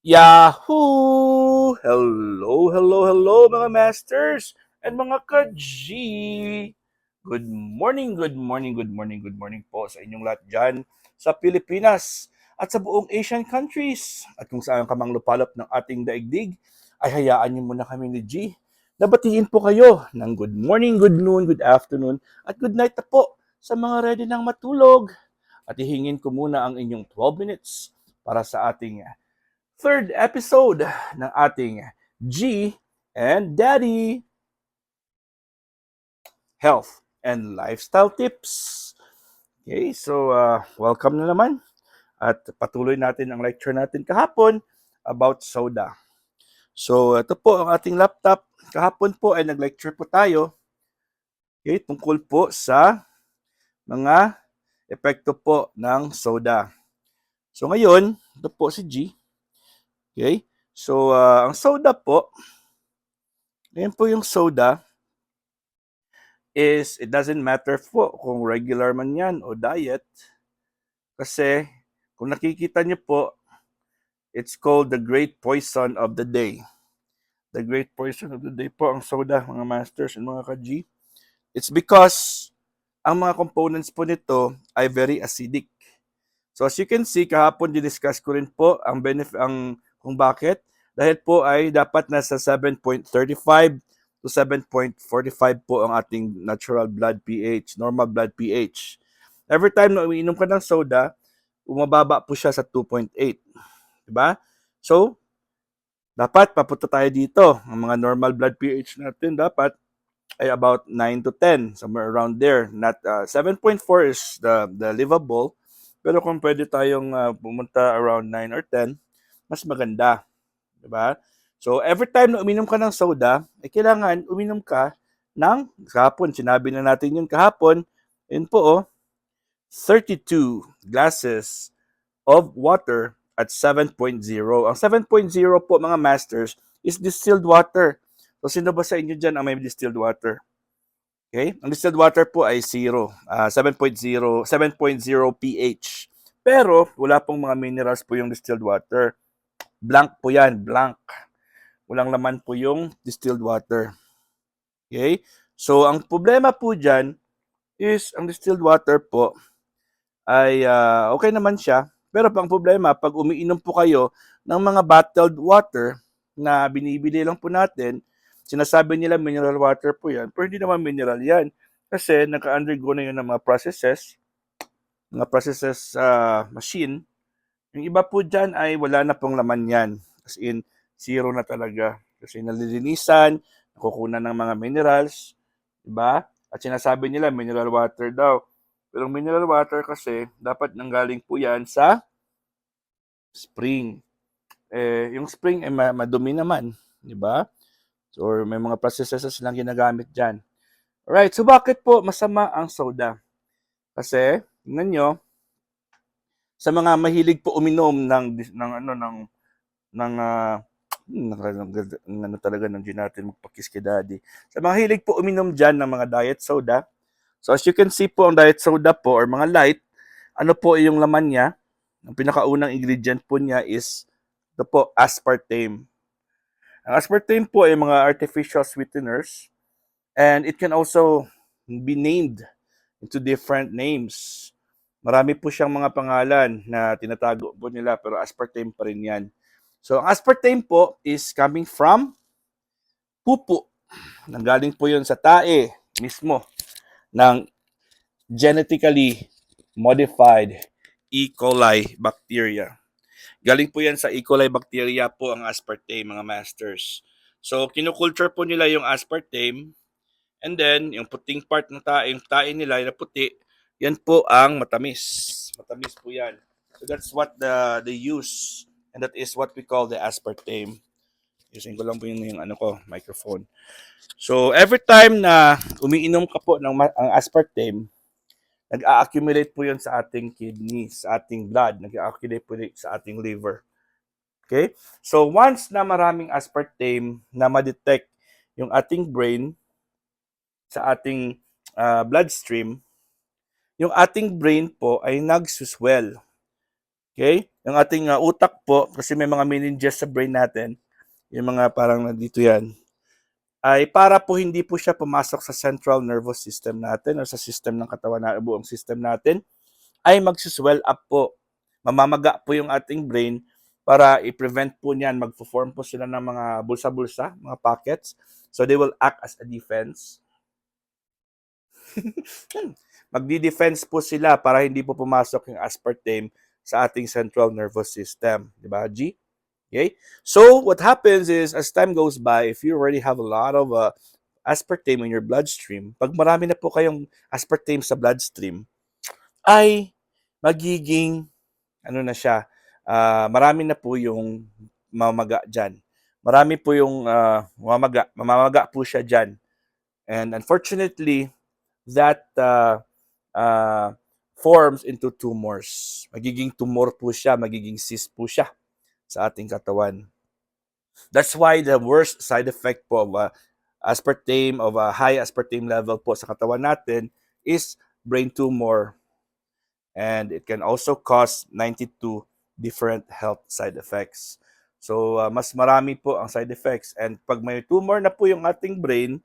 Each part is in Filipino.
Yahoo! Hello mga masters and mga ka-G! Good morning po sa inyong lahat dyan sa Pilipinas at sa buong Asian countries. At kung saan ka mang lupalop ng ating daigdig, ay hayaan niyo muna kami ni G. Nabatiin po kayo ng good morning, good noon, good afternoon, at good night na po sa mga ready ng matulog. At ihingin ko muna ang inyong 12 minutes para sa ating third episode ng ating G and Daddy Health and Lifestyle Tips. Okay, so welcome na naman at patuloy natin ang lecture natin kahapon about soda. So ito po ang ating laptop. Kahapon po ay nag-lecture po tayo tungkol po sa mga epekto po ng soda. So ngayon, ito po si G. Okay? So ang soda po, ngayon po yung soda is it doesn't matter po kung regular man yan o diet kasi kung nakikita niyo po, it's called the great poison of the day. The great poison of the day po ang soda, mga masters and mga ka-G. It's because ang mga components po nito ay very acidic. So as you can see, kahapon discuss ko rin po ang kung bakit. Dahil po ay dapat nasa 7.35 to 7.45 po ang ating natural blood pH, normal blood pH. Every time na umiinom ka ng soda, bumababa po siya sa 2.8. Diba? So, dapat papunta tayo dito. Ang mga normal blood pH natin dapat ay about 9 to 10, somewhere around there. Not 7.4 is the livable, pero kung pwede tayong pumunta around 9 or 10, mas maganda, 'di ba? So every time na uminom ka ng soda, ay kailangan uminom ka ng kahapon, sinabi na natin 'yun kahapon. Yun po 32 glasses of water at 7.0. Ang 7.0 po mga masters is distilled water. So sino ba sa inyo diyan ang may distilled water? Okay? Ang distilled water po ay 7.0 pH. Pero wala pong mga minerals po yung distilled water. Blank po yan, blank. Walang laman po yung distilled water. Okay? So ang problema po dyan is ang distilled water po ay okay naman siya. Pero ang problema, pag umiinom po kayo ng mga bottled water na binibili lang po natin, sinasabi nila mineral water po yan, pero hindi naman mineral yan. Kasi naka-undergo na yun ng mga processes machine. Yung iba po dyan ay wala na pong laman yan. As in, zero na talaga. Kasi nalilinisan, nakukunan ng mga minerals, diba? At sinasabi nila mineral water daw. Pero mineral water kasi, dapat nanggaling po yan sa spring. Yung spring ay madumi naman, di ba? Or may mga processes silang ginagamit dyan. Alright, so bakit po masama ang soda? Kasi, tingnan nyo, sa mga mahilig po uminom ng ano talaga ng G natin magpakis kay daddy. Sa mga hilig po uminom dyan ng mga diet soda, so as you can see po ang diet soda po or mga light, ano po yung laman niya? Ang pinakaunang ingredient po niya is ito po, aspartame. Ang aspartame po ay mga artificial sweeteners and it can also be named into different names. Marami po siyang mga pangalan na tinatago po nila pero aspartame pa rin yan. So, ang aspartame po is coming from pupo. Nanggaling po yun sa tae mismo ng genetically modified E. coli bacteria. Galing po yan sa E. coli bacteria po ang aspartame, mga masters. So, kinukulture po nila yung aspartame and then, yung puting part ng tae, yung tae nila, yung puti, yan po ang matamis. Matamis po yan. So, that's what they use. And that is what we call the aspartame. Using ko lang po yung microphone. So, every time na umiinom ka po ng ang aspartame, nag-a-accumulate po yun sa ating kidneys, sa ating blood, nag-a-accumulate po sa ating liver. Okay? So, once na maraming aspartame na ma-detect yung ating brain sa ating bloodstream, yung ating brain po ay nagsuswell. Okay? Yung ating utak po, kasi may mga meninges sa brain natin, yung mga parang nandito yan, ay para po hindi po siya pumasok sa central nervous system natin o sa system ng katawan na buong system natin, ay magsuswell up po. Mamamaga po yung ating brain para i-prevent po niyan. Magpo-form po sila ng mga bulsa-bulsa, mga pockets. So they will act as a defense. Magdi-defense po sila para hindi po pumasok yung aspartame sa ating central nervous system. Di ba, G? Okay? So what happens is, as time goes by, if you already have a lot of aspartame in your bloodstream, pag marami na po kayong aspartame sa bloodstream, ay magiging, ano na siya, marami na po yung mamaga dyan. Marami po yung mamamaga po siya dyan. And unfortunately, that forms into tumors. Magiging tumor po siya, magiging cyst po siya sa ating katawan. That's why the worst side effect po of aspartame, of a high aspartame level po sa katawan natin is brain tumor. And it can also cause 92 different health side effects. So, mas marami po ang side effects. And pag may tumor na po yung ating brain,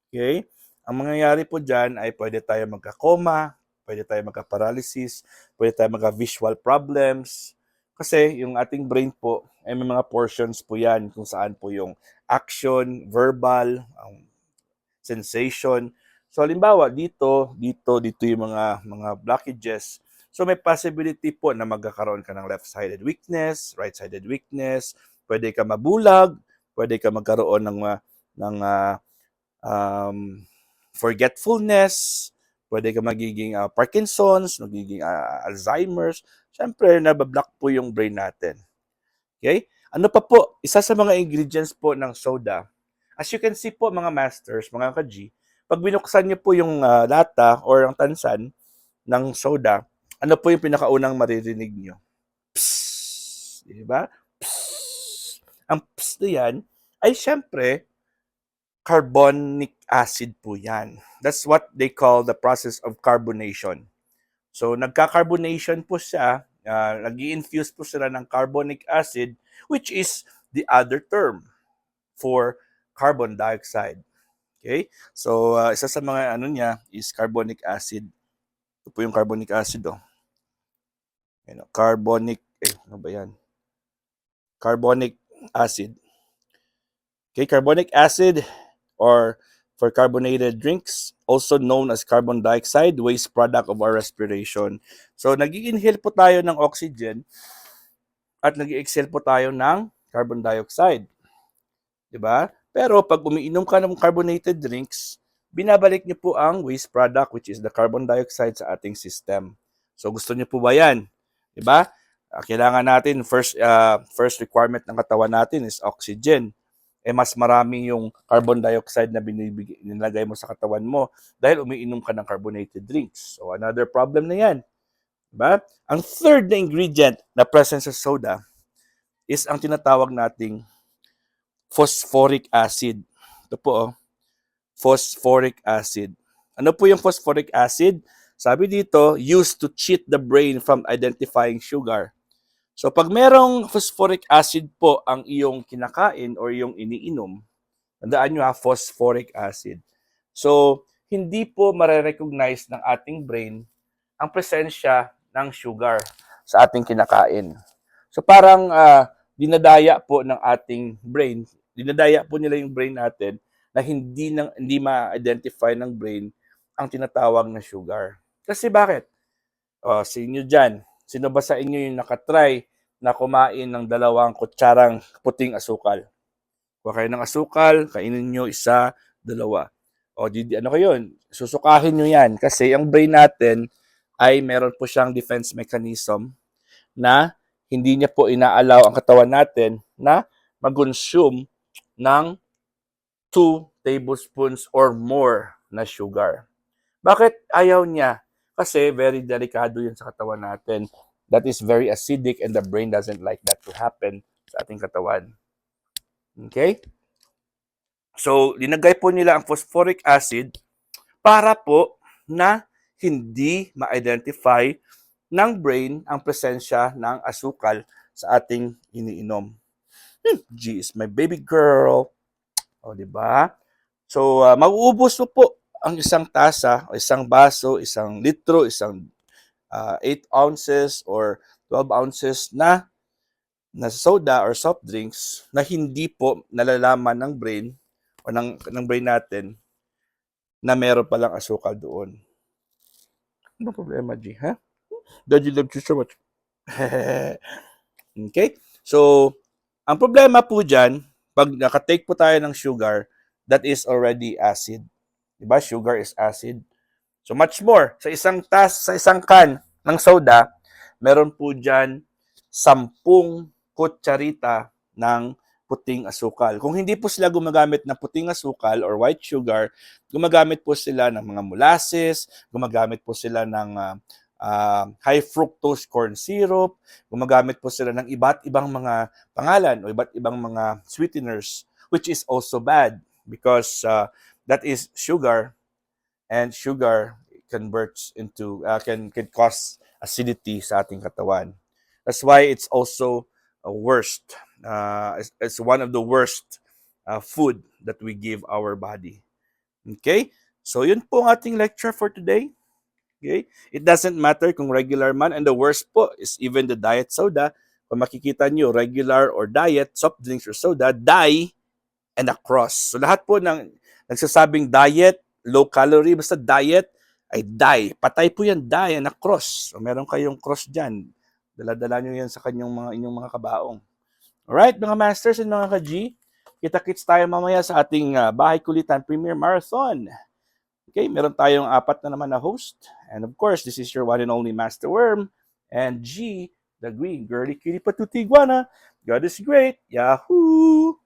okay, ang mangyayari po dyan ay pwede tayo magka-coma, pwede tayo magka-paralysis, pwede tayo magka-visual problems. Kasi yung ating brain po, ay may mga portions po yan kung saan po yung action, verbal, sensation. So halimbawa dito yung mga blockages. So may possibility po na magkakaroon ka ng left-sided weakness, right-sided weakness, pwede ka mabulag, pwede ka magkaroon ng forgetfulness, pwede ka magiging Parkinson's, magiging Alzheimer's. Siyempre, nabablock po yung brain natin. Okay? Ano pa po? Isa sa mga ingredients po ng soda. As you can see po, mga masters, mga ka-G, pag binuksan niyo po yung lata or ang tansan ng soda, ano po yung pinakaunang maririnig niyo? Psst! Di ba? Psst! Ang psst na yan ay syempre carbonic acid po yan. That's what they call the process of carbonation. So, nagka-carbonation po siya, nag-i-infuse po sila ng carbonic acid, which is the other term for carbon dioxide. Okay? So, isa sa mga ano niya is carbonic acid. Ito po yung carbonic acid, oh. Carbonic, ano ba yan? Carbonic acid. Okay, carbonic acid or for carbonated drinks, also known as carbon dioxide, waste product of our respiration. So, nag-i-inhale po tayo ng oxygen at nag-i-exhale po tayo ng carbon dioxide. Diba? Pero pag umiinom ka ng carbonated drinks, binabalik niyo po ang waste product, which is the carbon dioxide sa ating system. So, gusto niyo po ba yan? Diba? Kailangan natin, first requirement ng katawan natin is oxygen. Mas marami yung carbon dioxide na nilagay mo sa katawan mo dahil umiinom ka ng carbonated drinks. So, another problem na yan. Diba? Ang third na ingredient na present sa soda is ang tinatawag nating phosphoric acid. Ito po, phosphoric acid. Ano po yung phosphoric acid? Sabi dito, used to cheat the brain from identifying sugar. So pag merong phosphoric acid po ang iyong kinakain or iyong iniinom, tandaan nyo phosphoric acid. So hindi po marerecognize ng ating brain ang presensya ng sugar sa ating kinakain. So parang dinadaya po ng ating brain, dinadaya po nila yung brain natin na hindi ma-identify ng brain ang tinatawag na sugar. Kasi bakit? Sa inyo dyan, sino ba sa inyo yung nakatry na kumain ng 2 kutsarang puting asukal? Kuha kayo ng asukal, kainin nyo 1, 2. Ano kayo? Susukahin nyo yan kasi ang brain natin ay meron po siyang defense mechanism na hindi niya po inaalaw ang katawan natin na mag-consume ng 2 tablespoons or more na sugar. Bakit ayaw niya? Kasi very delikado yun sa katawan natin. That is very acidic and the brain doesn't like that to happen sa ating katawan. Okay? So, linagay po nila ang phosphoric acid para po na hindi ma-identify ng brain ang presensya ng asukal sa ating iniinom. G is my baby girl. O, di ba? So, mauubos mo po ang isang tasa, o isang baso, isang litro, isang 8 ounces or 12 ounces na soda or soft drinks na hindi po nalalaman ng brain o ng brain natin na meron palang asukal doon. Ano problema, G? Ha? Daddy loves you so much. Okay? So, ang problema po dyan, pag nakatake po tayo ng sugar, that is already acid. Diba? Sugar is acid. So, much more. Sa isang can ng soda, meron po dyan 10 kutsarita ng puting asukal. Kung hindi po sila gumagamit ng puting asukal or white sugar, gumagamit po sila ng mga molasses, gumagamit po sila ng high fructose corn syrup, gumagamit po sila ng iba't ibang mga pangalan o iba't ibang mga sweeteners, which is also bad because that is sugar, and sugar converts into can cause acidity sa ating katawan. That's why it's also worst. It's one of the worst food that we give our body. Okay? So yun po ang ating lecture for today. Okay? It doesn't matter kung regular man, and the worst po is even the diet soda. Kung makikita nyo, regular or diet, soft drinks or soda, die and a cross. So lahat po ng nagsasabing diet, low calorie, basta diet, ay die. Patay po yan, die and a cross. So meron kayong cross dyan. Dala-dala nyo yan sa inyong mga kabaong. Alright, mga masters and mga ka-G, kita-kits tayo mamaya sa ating Bahay Kulitan Premier Marathon. Okay, meron tayong 4 na naman na host. And of course, this is your one and only Master Worm. And G, the green girly cutie patootie iguana. God is great. Yahoo!